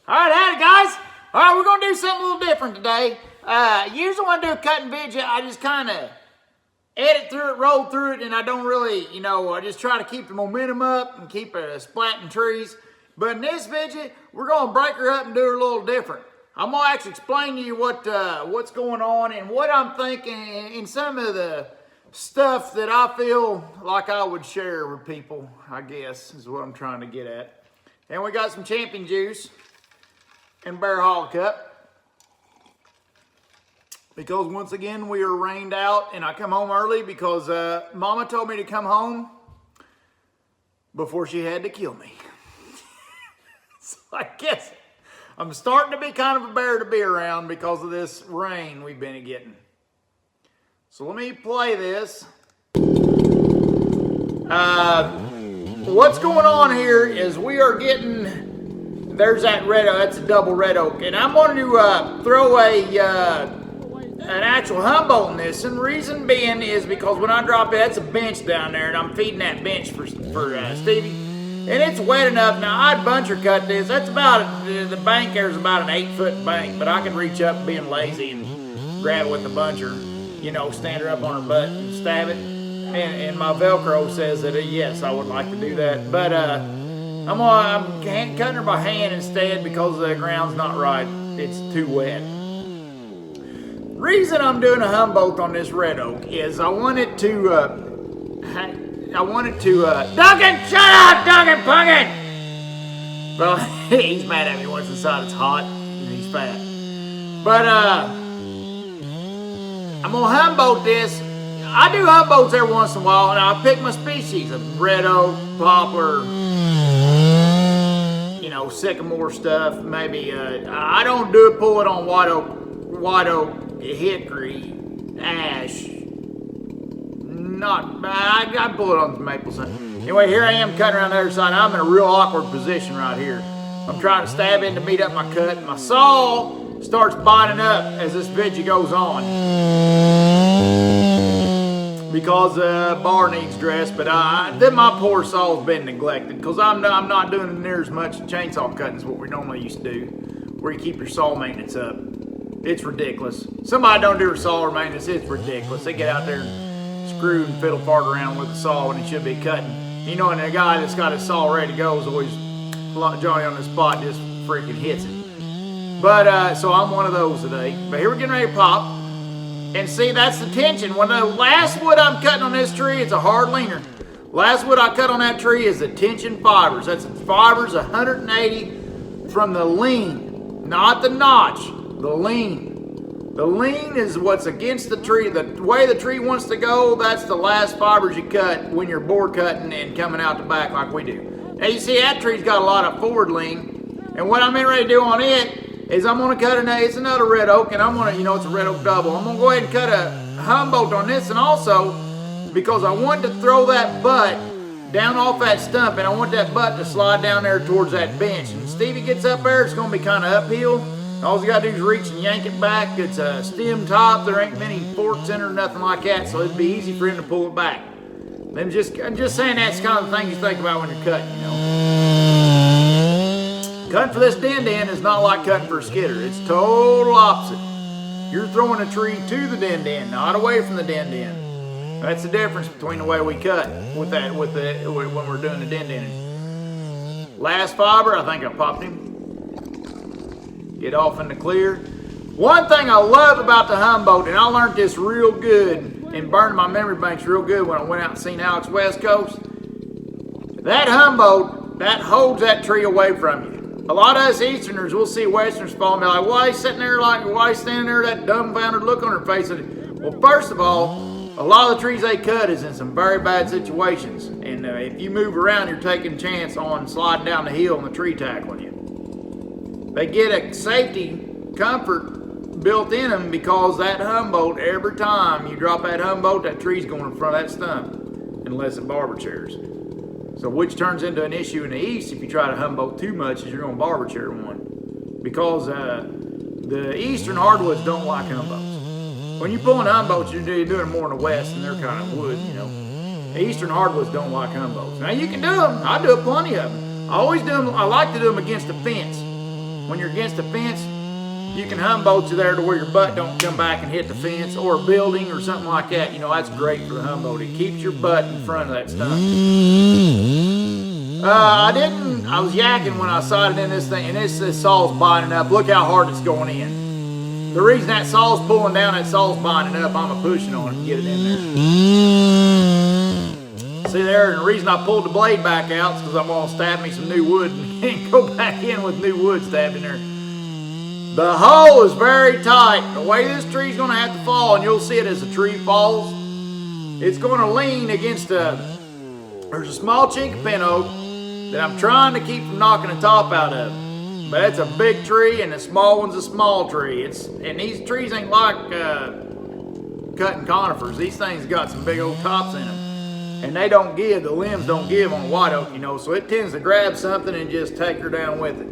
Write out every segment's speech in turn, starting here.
All right, howdy guys. All right, we're gonna do something a little different today. Usually when I do a cut and vidja, I just kind of edit through it, roll through it, and I don't really, I just try to keep the momentum up and keep splatting trees. But in this vidja, we're gonna break her up and do her a little different. I'm gonna actually explain to you what's going on and what I'm thinking and some of the stuff that I feel like I would share with people, I guess, is what I'm trying to get at. And we got some champion juice and Bear Hall Cup. Because once again, we are rained out and I come home early because Mama told me to come home before she had to kill me. So I guess I'm starting to be kind of a bear to be around because of this rain we've been getting. So let me play this. What's going on here is we are getting, there's that red oak, that's a double red oak. And I'm going to throw an actual Humboldt in this. And the reason being is because when I drop it, that's a bench down there and I'm feeding that bench for Stevie. And it's wet enough. Now I'd buncher cut this. That's about, the bank there is about an 8-foot bank, but I can reach up being lazy and grab it with the buncher. Stand her up on her butt and stab it. And my Velcro says that yes, I would like to do that. But I'm cutting her by hand instead because the ground's not right. It's too wet. Reason I'm doing a Humboldt on this red oak is I wanted to Duncan, shut up, Duncan Puckett! Well, he's mad at me once inside it's hot and he's fat. But I'm gonna Humboldt this. I do Humboldts every once in a while, and I pick my species of red oak, poplar, sycamore stuff. Maybe I don't pull it on white oak, hickory, ash. I pull it on the maple side. Anyway, here I am cutting around the other side. I'm in a real awkward position right here. I'm trying to stab in to meet up my cut. My saw starts binding up as this vidja goes on because bar needs dressed. But then my poor saw's been neglected because I'm not doing near as much chainsaw cutting as what we normally used to do, where you keep your saw maintenance up. It's ridiculous. Somebody don't do their saw maintenance. It's ridiculous. They get out there and screw and fiddle fart around with the saw when he should be cutting. And the guy that's got his saw ready to go is always Johnny on the spot, just freaking hits it. But so I'm one of those today. But here we're getting ready to pop. And see, that's the tension. When the last wood I'm cutting on this tree, it's a hard leaner. Last wood I cut on that tree is the tension fibers. That's fibers 180 from the lean, not the notch, the lean. The lean is what's against the tree. The way the tree wants to go, that's the last fibers you cut when you're bore cutting and coming out the back like we do. Now you see that tree's got a lot of forward lean. And what I'm getting ready to do on it is I'm going to cut it's another red oak, and I'm going to, it's a red oak double. I'm going to go ahead and cut a Humboldt on this, and also because I want to throw that butt down off that stump, and I want that butt to slide down there towards that bench. And Stevie gets up there, it's going to be kind of uphill. All you got to do is reach and yank it back. It's a stem top. There ain't many forks in it or nothing like that, so it'd be easy for him to pull it back. I'm just saying that's kind of the thing you think about when you're cutting, Cutting for this din-din is not like cutting for a skidder. It's total opposite. You're throwing a tree to the din-din, not away from the din-din. That's the difference between the way we cut when we're doing the din-din. Last fiber, I think I popped him. Get off in the clear. One thing I love about the Humboldt, and I learned this real good and burned my memory banks real good when I went out and seen Alex West Coast. That Humboldt, that holds that tree away from you. A lot of us Easterners, we'll see Westerners fall and be like, why is standing there, that dumbfounded look on her face? Well, first of all, a lot of the trees they cut is in some very bad situations. And if you move around, you're taking a chance on sliding down the hill and the tree tackling you. They get a safety, comfort built in them because that Humboldt, every time you drop that Humboldt, that tree's going in front of that stump, unless it barber chairs. So which turns into an issue in the East if you try to Humboldt too much, is you're going to barber chair one. Because the Eastern hardwoods don't like Humboldts. When you're pulling Humboldts, you're doing it more in the West, and they're kind of wood, The Eastern hardwoods don't like Humboldts. Now you can do them. I do plenty of them. I always do them. I like to do them against the fence. when you're against the fence, you can Humboldt you there to where your butt don't come back and hit the fence or a building or something like that. You know, that's great for the Humboldt. It keeps your butt in front of that stump. I was yakking when I sighted in this thing, and this saw's binding up. Look how hard it's going in. The reason that saw's pulling down, that saw's binding up, I'm pushing on it to get it in there. See there, and the reason I pulled the blade back out is because I'm going to stab me some new wood and go back in with new wood stabbed in there. The hole is very tight. The way this tree's going to have to fall, and you'll see it as the tree falls, it's going to lean against there's a small chink of pin oak that I'm trying to keep from knocking the top out of. But it's a big tree, and the small one's a small tree. And these trees ain't like cutting conifers. These things got some big old tops in them. And they don't give, the limbs don't give on white oak, you know, so it tends to grab something and just take her down with it.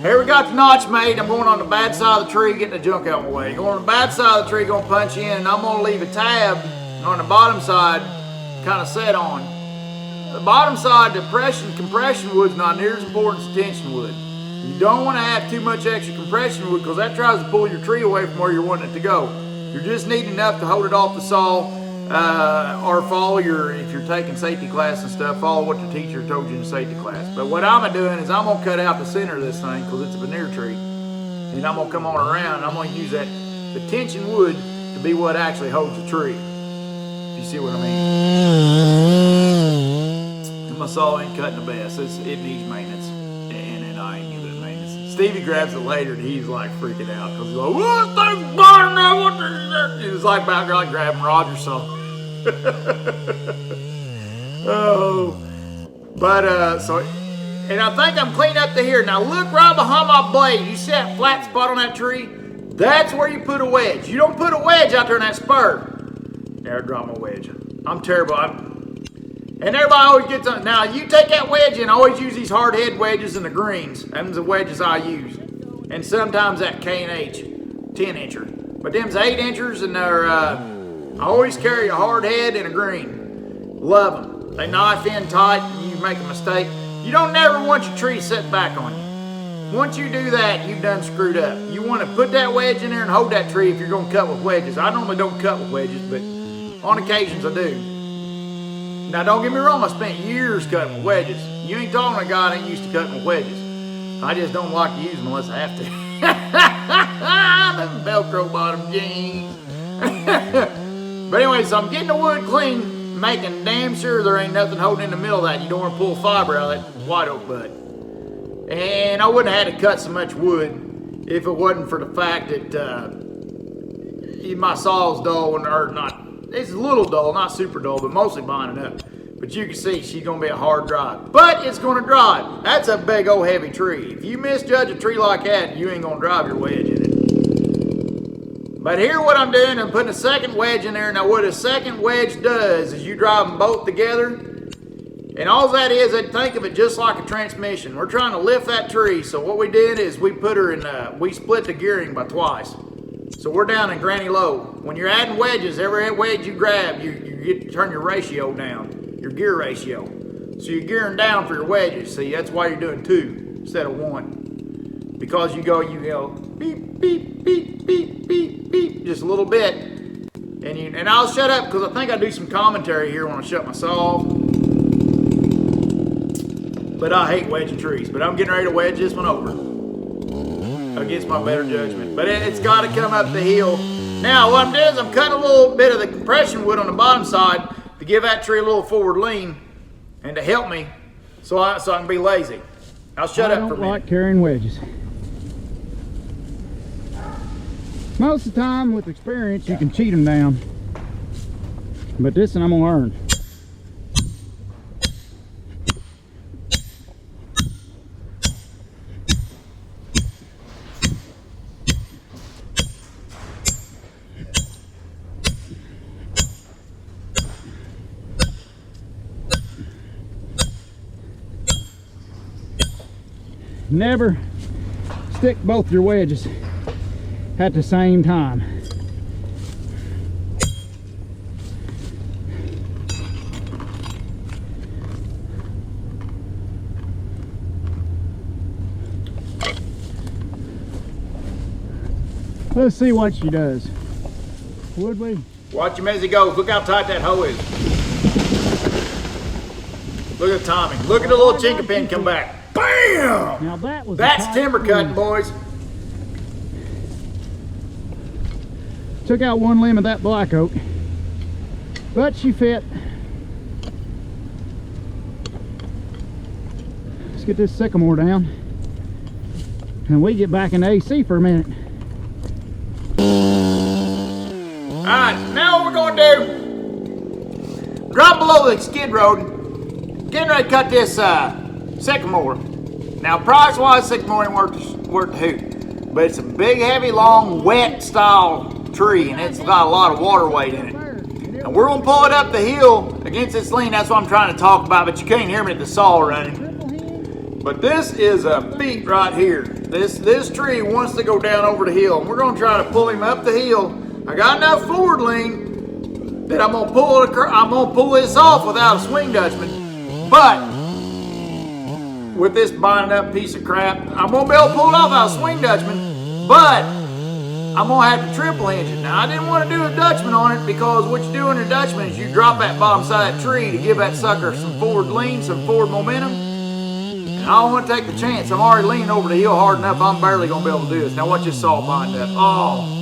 Here we got the notch made. I'm going on the bad side of the tree, getting the junk out of my way. Going on the bad side of the tree, going to punch in, and I'm going to leave a tab on the bottom side kind of set on. The bottom side, the compression wood's not near as important as tension wood. You don't want to have too much extra compression wood because that tries to pull your tree away from where you're wanting it to go. You're just needing enough to hold it off the saw, or follow if you're taking safety class and stuff, follow what the teacher told you in safety class. But what I'm doing is I'm going to cut out the center of this thing because it's a veneer tree. And I'm going to come on around and I'm going to use the tension wood to be what actually holds the tree. If you see what I mean. My saw ain't cutting the best. It needs maintenance, and I ain't giving it maintenance. Stevie grabs it later, and he's like freaking out because he's like, "What thing's burning now? What the?" It was like background grabbing Roger's saw. Oh, but so, and I think I'm clean up to here. Now look right behind my blade. You see that flat spot on that tree? That's where you put a wedge. You don't put a wedge out there in that spur. There, I drop my wedge. I'm terrible. And everybody always gets on. Now, you take that wedge and always use these hard head wedges and the greens. Them's the wedges I use. And sometimes that K&H 10-incher. But them's 8-inchers, and they're, I always carry a hard head and a green. Love them. They knife in tight and you make a mistake. You don't never want your tree set back on you. Once you do that, you've done screwed up. You want to put that wedge in there and hold that tree if you're going to cut with wedges. I normally don't cut with wedges, but on occasions I do. Now, don't get me wrong, I spent years cutting with wedges. You ain't talking to a guy that ain't used to cutting with wedges. I just don't like to use them unless I have to. Them Velcro bottom jeans. But anyway, so I'm getting the wood clean, making damn sure there ain't nothing holding in the middle of that. You don't want to pull fiber out of that white oak butt. And I wouldn't have had to cut so much wood if it wasn't for the fact that my saw's dull, or not. It's a little dull, not super dull, but mostly binding up. But you can see she's going to be a hard drive. But it's going to drive. That's a big old heavy tree. If you misjudge a tree like that, you ain't going to drive your wedge in it. But here what I'm doing, I'm putting a second wedge in there. Now what a second wedge does is you drive them both together. And all that is, think of it just like a transmission. We're trying to lift that tree. So what we did is we put her in, we split the gearing by twice. So we're down in granny low. When you're adding wedges, every wedge you grab, you get to turn your ratio down, your gear ratio. So you're gearing down for your wedges. See, that's why you're doing 2 instead of 1. Because you go beep, beep, beep, beep, beep, beep, just a little bit. And I'll shut up because I think I do some commentary here when I shut my saw off. But I hate wedging trees. But I'm getting ready to wedge this one over against my better judgment. But it's got to come up the hill. Now what I'm doing is I'm cutting a little bit of the compression wood on the bottom side to give that tree a little forward lean and to help me so I can be lazy. I'll shut up for a minute. I don't like carrying wedges. Most of the time with experience you can cheat them down. But this one I'm going to learn. Never stick both your wedges at the same time. Let's see what she does. Would we? Watch him as he goes. Look how tight that hoe is. Look at the timing. Look at the little chinker pin come back. Bam! Now that's timber cutting, boys. Took out one limb of that black oak, but she fit. Let's get this sycamore down and we get back in the AC for a minute. Alright, now what we're going to do, drop below the skid road, getting ready to cut this sycamore. Now price wise, sycamore ain't worth the hoot, but it's a big, heavy, long, wet style tree, and it's got a lot of water weight in it. And we're going to pull it up the hill against this lean. That's what I'm trying to talk about, but you can't hear me at the saw running. But this is a feat right here. This tree wants to go down over the hill, and we're going to try to pull him up the hill. I got enough forward lean that I'm gonna pull this off without a swing Dutchman. But with this binding up piece of crap, I'm gonna be able to pull it off without a swing Dutchman. But I'm gonna have to triple hinge it. Now I didn't want to do a Dutchman on it because what you do in a Dutchman is you drop that bottom side of that tree to give that sucker some forward lean, some forward momentum. And I don't want to take the chance. I'm already leaning over the hill hard enough. I'm barely gonna be able to do this. Now watch this saw bind up. Oh.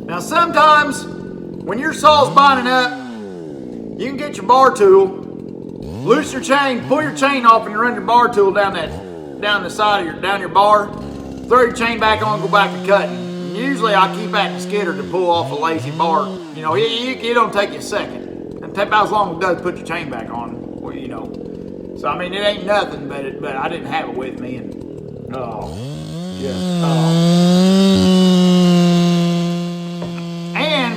Now sometimes when your saw's binding up, you can get your bar tool, loose your chain, pull your chain off, and you run your bar tool down the side of your bar, throw your chain back on, go back to cutting. And usually I keep at the skidder to pull off a lazy bar. You know, it don't take you a second. It takes about as long as it does to put your chain back on. Well, you know. So I mean, it ain't nothing, but I didn't have it with me, and And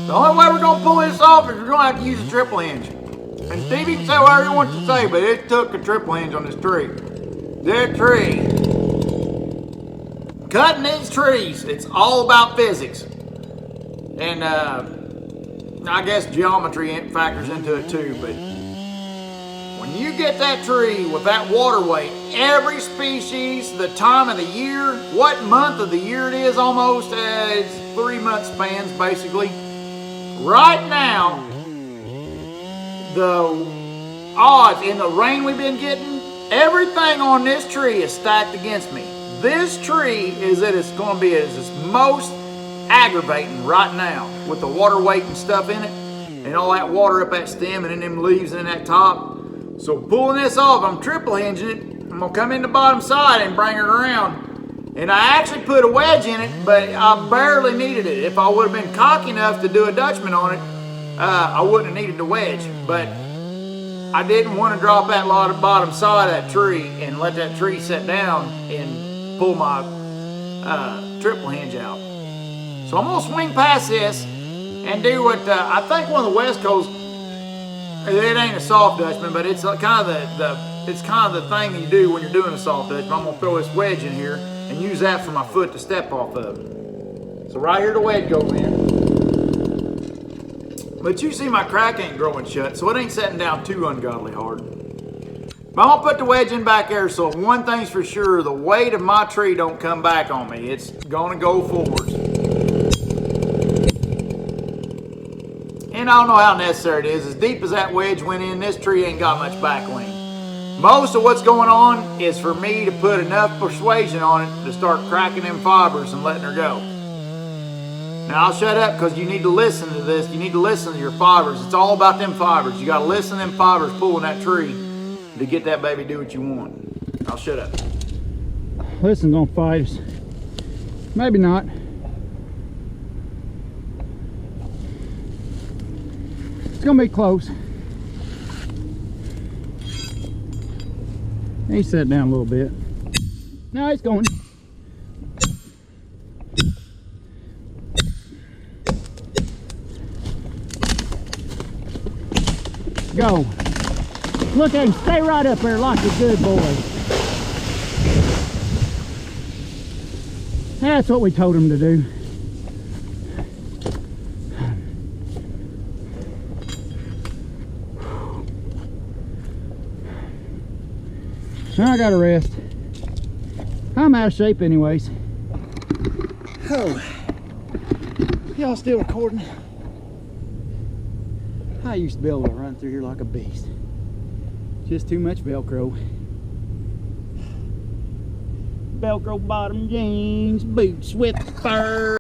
the only way we're gonna pull this off is we're gonna have to use a triple hinge. And Steve, you can say whatever you want to say, but it took a triple hinge on this tree. That tree. Cutting these trees, it's all about physics. And I guess geometry factors into it too, but when you get that tree with that water weight, every species, the time of the year, what month of the year it is almost, it's 3 month spans basically. Right now, the odds in the rain we've been getting, everything on this tree is stacked against me. This tree is at its going to be at its most aggravating right now with the water weight and stuff in it and all that water up that stem and in them leaves and in that top. So pulling this off, I'm triple hinging it. I'm gonna come in the bottom side and bring it around. And I actually put a wedge in it, but I barely needed it. If I would have been cocky enough to do a Dutchman on it, I wouldn't have needed the wedge. But I didn't want to drop that bottom side of that tree and let that tree sit down and pull my triple hinge out. So I'm gonna swing past this and do what I think one of the West Coast. It ain't a soft Dutchman, but it's kind of the thing that you do when you're doing a soft Dutchman. I'm gonna throw this wedge in here and use that for my foot to step off of. So right here the wedge goes in. But you see my crack ain't growing shut, so it ain't setting down too ungodly hard. But I'm gonna put the wedge in back there, so one thing's for sure, the weight of my tree don't come back on me. It's gonna go forwards. And I don't know how necessary it is. As deep as that wedge went in, this tree ain't got much back lean. Most of what's going on is for me to put enough persuasion on it to start cracking them fibers and letting her go. Now I'll shut up because you need to listen to this. You need to listen to your fibers. It's all about them fibers. You got to listen to them fibers pulling that tree to get that baby do what you want. I'll shut up. Listen's gonna fight us. Maybe not. It's gonna be close. He's set down a little bit. Now he's going. Go. Look at him, stay right up there like a good boy. That's what we told him to do. Now I gotta rest. I'm out of shape anyways. Oh, y'all still recording? I used to be able to run through here like a beast. Just too much Velcro. Velcro bottom jeans, boots with fur.